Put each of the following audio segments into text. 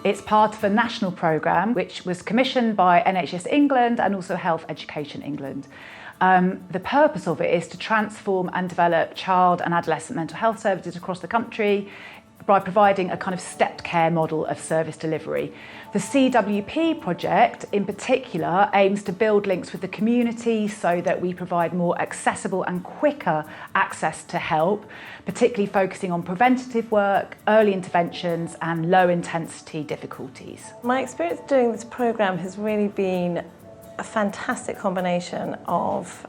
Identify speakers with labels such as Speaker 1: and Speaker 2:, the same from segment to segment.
Speaker 1: It's part of a national programme which was commissioned by NHS England and also Health Education England. The purpose of it is to transform and develop child and adolescent mental health services across the country by providing a kind of stepped care model of service delivery. The CWP project in particular aims to build links with the community so that we provide more accessible and quicker access to help, particularly focusing on preventative work, early interventions and low intensity difficulties.
Speaker 2: My experience doing this programme has really been a fantastic combination of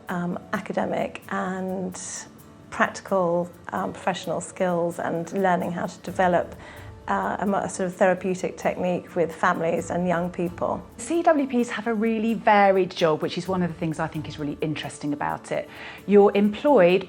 Speaker 2: academic and practical professional skills and learning how to develop a sort of therapeutic technique with families and young people.
Speaker 1: CWPs have a really varied job, which is one of the things I think is really interesting about it. You're employed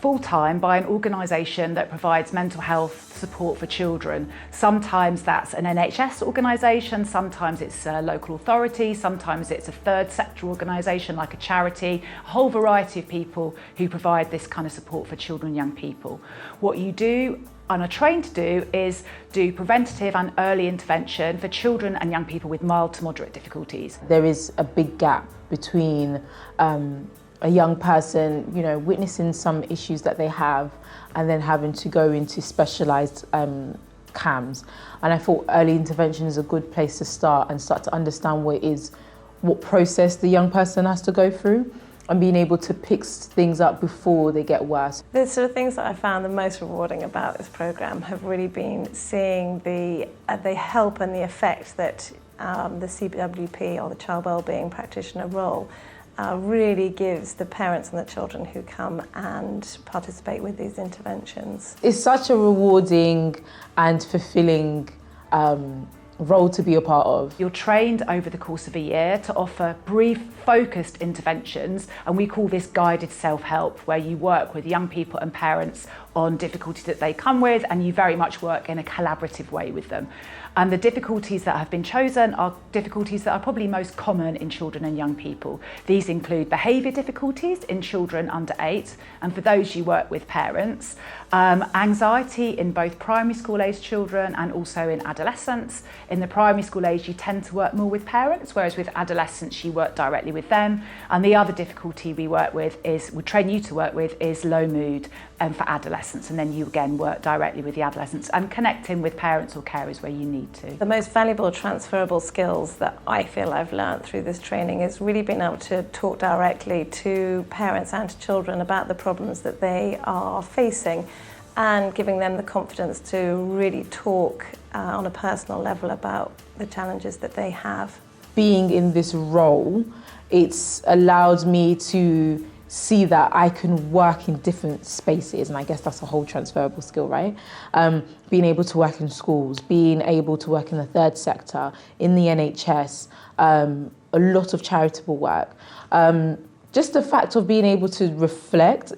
Speaker 1: full-time by an organisation that provides mental health support for children. Sometimes that's an NHS organisation, sometimes it's a local authority, sometimes it's a third sector organisation like a charity, a whole variety of people who provide this kind of support for children and young people. What you do and are trained to do is do preventative and early intervention for children and young people with mild to moderate difficulties.
Speaker 3: There is a big gap between a young person, witnessing some issues that they have and then having to go into specialised CAMHS. And I thought early intervention is a good place to start to understand what process the young person has to go through, and being able to pick things up before they get worse.
Speaker 2: The sort of things that I found the most rewarding about this programme have really been seeing the help and the effect that the CWP, or the Child Wellbeing Practitioner role, really gives the parents and the children who come and participate with these interventions.
Speaker 3: It's such a rewarding and fulfilling role to be a part of.
Speaker 1: You're trained over the course of a year to offer brief, focused interventions, and we call this guided self-help, where you work with young people and parents on difficulties that they come with, and you very much work in a collaborative way with them. And the difficulties that have been chosen are difficulties that are probably most common in children and young people. These include behaviour difficulties in children under 8, and for those you work with parents, anxiety in both primary school age children and also in adolescents. In the primary school age you tend to work more with parents, whereas with adolescents you work directly with them. And the other difficulty we train you to work with is low mood for adolescents, and then you again work directly with the adolescents and connecting with parents or carers where you need to.
Speaker 2: The most valuable transferable skills that I feel I've learned through this training is really being able to talk directly to parents and to children about the problems that they are facing, and giving them the confidence to really talk on a personal level about the challenges that they have.
Speaker 3: Being in this role, it's allowed me to see that I can work in different spaces, and I guess that's a whole transferable skill, right? Being able to work in schools, being able to work in the third sector, in the NHS, a lot of charitable work. Just the fact of being able to reflect,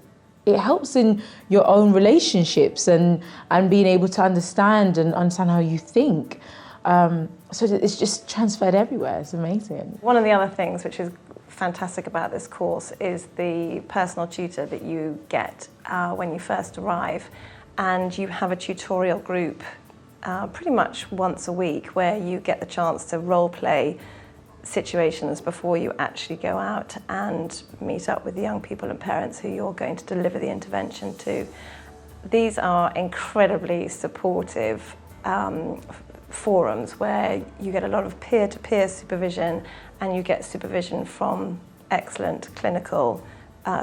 Speaker 3: it helps in your own relationships and being able to understand how you think. So it's just transferred everywhere. It's amazing.
Speaker 2: One of the other things which is fantastic about this course is the personal tutor that you get when you first arrive, and you have a tutorial group pretty much once a week where you get the chance to role play situations before you actually go out and meet up with the young people and parents who you're going to deliver the intervention to. These are incredibly supportive forums where you get a lot of peer-to-peer supervision, and you get supervision from excellent clinical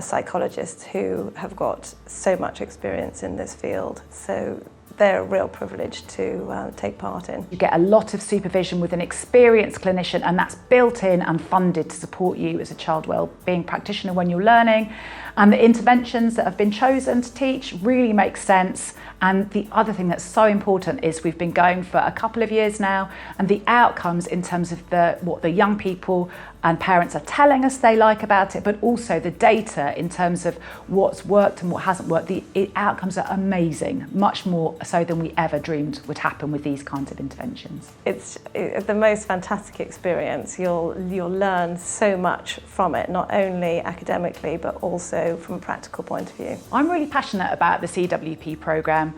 Speaker 2: psychologists who have got so much experience in this field. So they're a real privilege to take part in.
Speaker 1: You get a lot of supervision with an experienced clinician, and that's built in and funded to support you as a child wellbeing practitioner when you're learning. And the interventions that have been chosen to teach really make sense. And the other thing that's so important is we've been going for a couple of years now, and the outcomes in terms of what the young people and parents are telling us they like about it, but also the data in terms of what's worked and what hasn't worked. The outcomes are amazing, much more so than we ever dreamed would happen with these kinds of interventions.
Speaker 2: It's the most fantastic experience. You'll learn so much from it, not only academically, but also from a practical point of view.
Speaker 1: I'm really passionate about the CWP programme.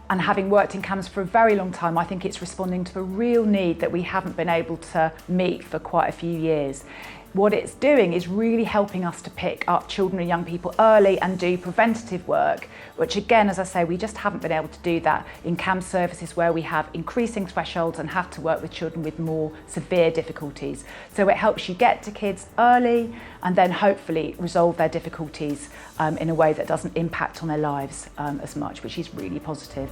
Speaker 1: And having worked in CAMHS for a very long time, I think it's responding to a real need that we haven't been able to meet for quite a few years. What it's doing is really helping us to pick up children and young people early and do preventative work, which again, as I say, we just haven't been able to do that in CAMHS services where we have increasing thresholds and have to work with children with more severe difficulties. So it helps you get to kids early and then hopefully resolve their difficulties in a way that doesn't impact on their lives as much, which is really positive.